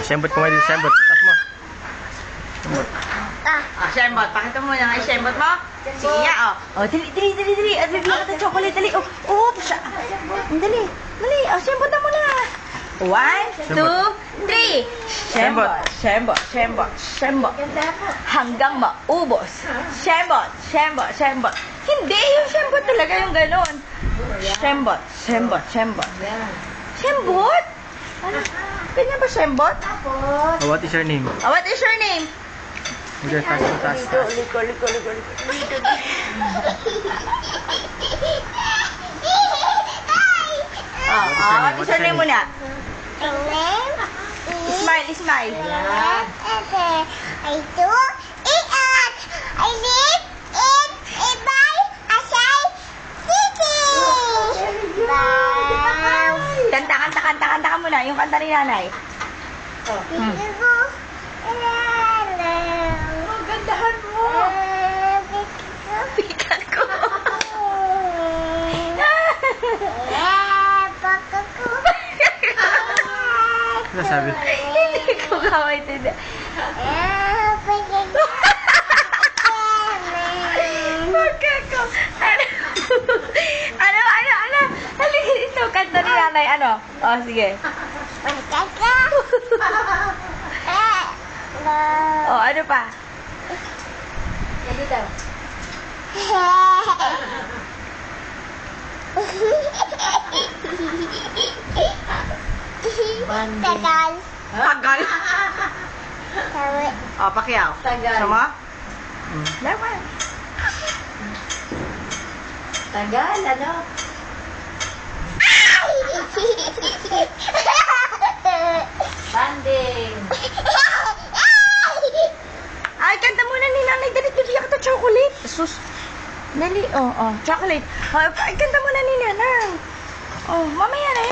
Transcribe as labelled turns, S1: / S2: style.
S1: Sembot mo din, sembot. Tas mo. Sembot.
S2: Shembot. Pakita mo na nga yung shembot mo. Sige nga, oh. Oh, dali. At bibigyan ka ng chocolate, dali. Oh, oops. Dali. Oh, shembot na muna. 1, 2, 3. Shembot. Hanggang maubos. Shembot. Hindi, yung shembot talaga yung ganun. Shembot. Shembot? Ano? Ganyan ba shembot?
S1: Oh, what is your name?
S2: Oh, what is your name?
S1: Hindi, tas.
S2: Liko. What is your name muna? Smile.
S3: I do eat it. I live it. I buy a shy city.
S2: Kanta ka muna. Yung kanta ni nanay. Gandahan mo. Pikat ko.
S1: Ano sabi?
S2: Hindi ko maintindihan. Pagkako. Ano? Halika dito. Kanta ni nanay. Ano? Oh, sige. Oh, ano pa? Dito.
S3: Tagal.
S2: Tagal. Oh, Pacquiao.
S3: Tagal.
S2: Sama? Dapat.
S3: Tagal, ano? Banding.
S2: Ay, kanta muna ni nanay. Dali, bibigyan kita chocolate. Sus. Dali, chocolate. Ay, kanta muna ni nanay. Oh, mamaya na yan.